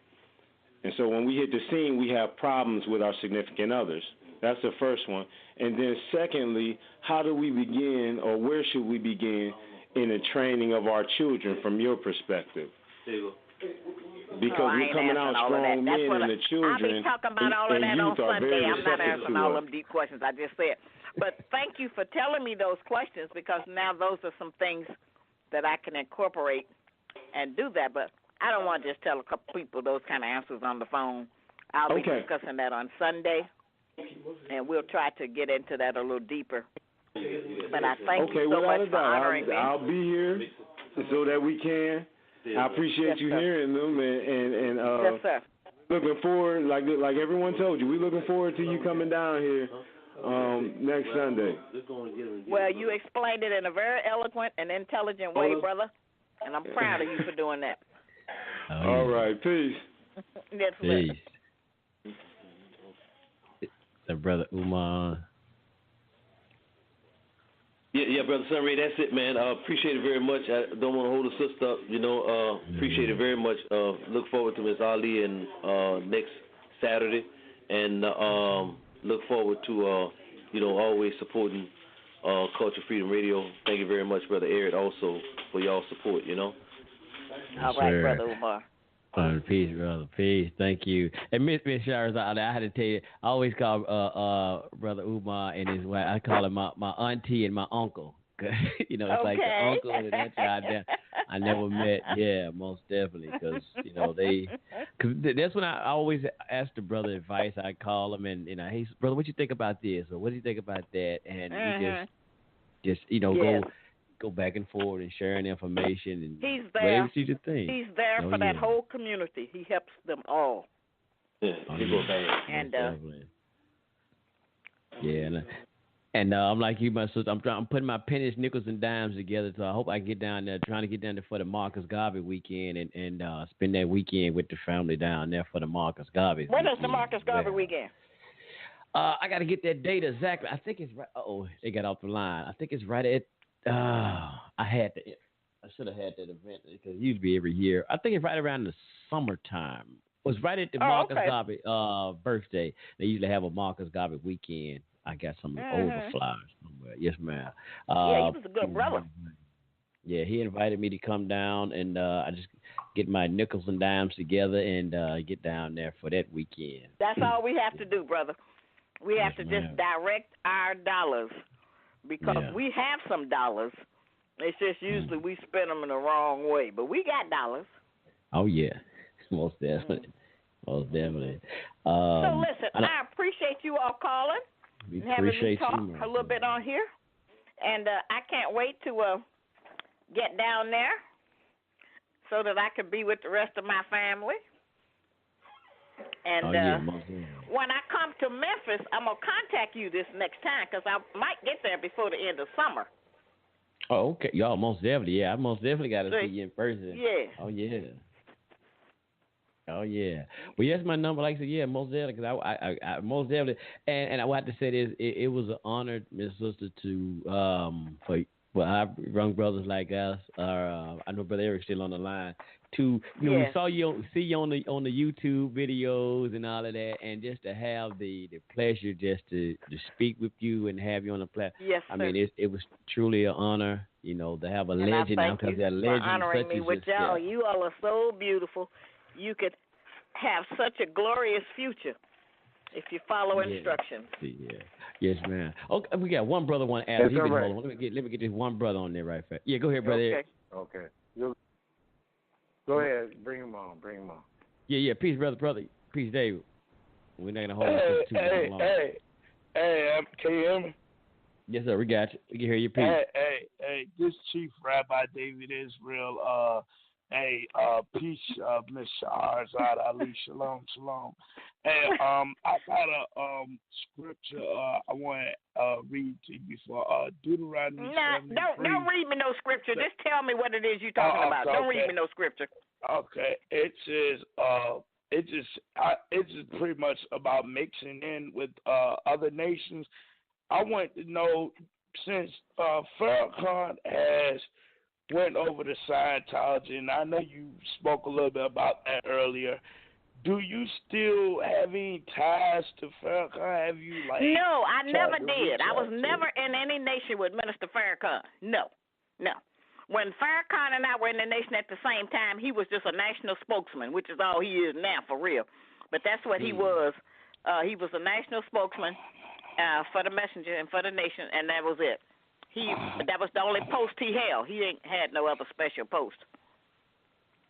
And so when we hit the scene, we have problems with our significant others. That's the first one. And then secondly, how do we begin, or where should we begin in the training of our children from your perspective? There you go. Because we're coming out strong men and the children. I'll be talking about all of that on Sunday. I'm not answering all them deep questions I just said. But thank you for telling me those questions, because now those are some things that I can incorporate and do that. But I don't want to just tell a couple people those kind of answers on the phone. I'll be discussing that on Sunday, and we'll try to get into that a little deeper. But I thank you so much for honoring me. I'll be here so that we can. I appreciate you hearing them, and yes, sir. Looking forward, like everyone told you, we're looking forward to you coming down here next Sunday. Well, you explained it in a very eloquent and intelligent way, brother, and I'm proud of you for doing that. All right, peace. Yes, peace. Brother Umar. Yeah, Brother Sunray, that's it, man. Appreciate it very much. I don't want to hold the sister up, appreciate it very much. Look forward to Ms. Ali and next Saturday, and look forward to, always supporting Culture Freedom Radio. Thank you very much, Brother Eric, also for y'all support, All right, Brother Umar. Peace, brother. Peace. Thank you. And Miss Shahrazad, I had to tell you, I always call Brother Umar and his wife, I call him my auntie and my uncle. It's like the uncle and the auntie I never met. Yeah, most definitely. Because, that's when I always ask the brother advice. I call him and, hey, brother, what you think about this? Or what do you think about that? And just go back and forth and sharing information and he's there. See the thing. He's there for that whole community. He helps them all. Yeah, and and I'm like you, my sister. I'm putting my pennies, nickels, and dimes together. So I hope I get down there. Trying to get down there for the Marcus Garvey weekend and spend that weekend with the family down there for the Marcus Garvey. When is the Marcus Garvey weekend? I got to get that date exactly. I think it's right. They got off the line. I think it's right at. I should have had that event because it used to be every year. I think it's right around the summertime. It was right at the Marcus Garvey birthday. They usually have a Marcus Garvey weekend. I got some overflyers somewhere. Yes, ma'am. He was a good brother. Yeah, he invited me to come down, and I just get my nickels and dimes together and get down there for that weekend. That's all we have to do, brother. We have to just direct our dollars because we have some dollars. It's just usually we spend them in the wrong way, but we got dollars. Oh, yeah. Most definitely. Most definitely. So, listen, I appreciate you all calling and having me talk a little bit on here. And I can't wait to get down there so that I can be with the rest of my family. And when I come to Memphis, I'm going to contact you this next time because I might get there before the end of summer. Oh, okay. Y'all, most definitely. Yeah, I most definitely got to see you in person. Yeah. Oh, yeah. Oh, yeah. Well, yes, my number, like I said, yeah, most definitely, because I most definitely, and I would have to say this, it was an honor, Miss Sister, to, for our young brothers like us, I know Brother Eric's still on the line, to, we see you on the YouTube videos and all of that, and just to have the pleasure just to speak with you and have you on the platform. Yes, sir. I mean, it was truly an honor, to have a legend now, because that legend for honoring me with y'all. You all are so beautiful. You could have such a glorious future if you follow instructions. Yeah. Yes, ma'am. Okay, we got one brother want to ask. Let me get this one brother on there right fast. Yeah, go ahead, brother. Okay. Go ahead. Bring him on. Yeah. Peace, brother. Peace, David. We're not gonna hold it too long. Hey, can you hear me? Yes, sir. We got you. We can hear you. Peace. Hey. This Chief Rabbi David Israel. Peace, Miss Shahrazad Ali, shalom. Hey, I got a scripture I want to read to you before Deuteronomy. Don't read me no scripture. Just tell me what it is you're talking about. Don't read me no scripture. Okay, it says it's just pretty much about mixing in with other nations. I want to know, since Farrakhan has went over to Scientology, and I know you spoke a little bit about that earlier. Do you still have any ties to Farrakhan? Have you No, I never did. I was never in any nation with Minister Farrakhan. No. When Farrakhan and I were in the nation at the same time, he was just a national spokesman, which is all he is now, for real. But that's what he was. He was a national spokesman for the messenger and for the nation, and that was it. That was the only post he held. He ain't had no other special post.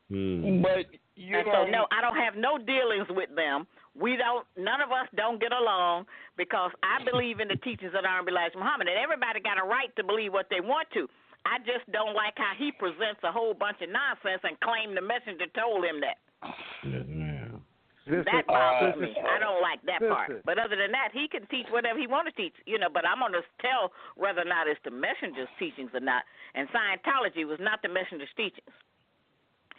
But no, I don't have no dealings with them. None of us don't get along because I believe in the teachings of Honorable Elijah Muhammad, and everybody got a right to believe what they want to. I just don't like how he presents a whole bunch of nonsense and claim the messenger told him that. That bothers me. I don't like that part. But other than that, he can teach whatever he wants to teach, but I'm going to tell whether or not it's the messenger's teachings or not. And Scientology was not the messenger's teachings.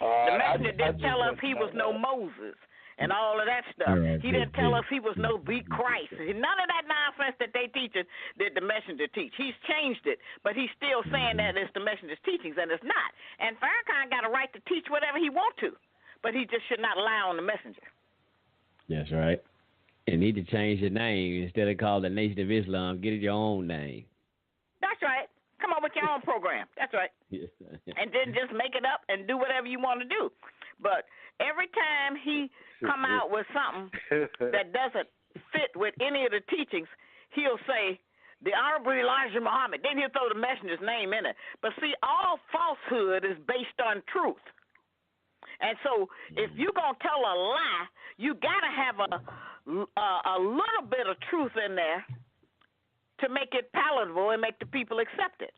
The messenger didn't tell us he was no Moses and all of that stuff. He didn't tell us he was no the Christ. None of that nonsense that they teach did the messenger teach. He's changed it, but he's still saying that it's the messenger's teachings, and it's not. And Farrakhan got a right to teach whatever he wants to, but he just should not lie on the messenger. That's right. You need to change your name. Instead of called the Nation of Islam, get it your own name. That's right. Come up with your own program. That's right. Yes. And then just make it up and do whatever you want to do. But every time he come out with something that doesn't fit with any of the teachings, he'll say, the Honorable Elijah Muhammad. Then he'll throw the messenger's name in it. But see, all falsehood is based on truth. And so if you're going to tell a lie, you got to have a little bit of truth in there to make it palatable and make the people accept it.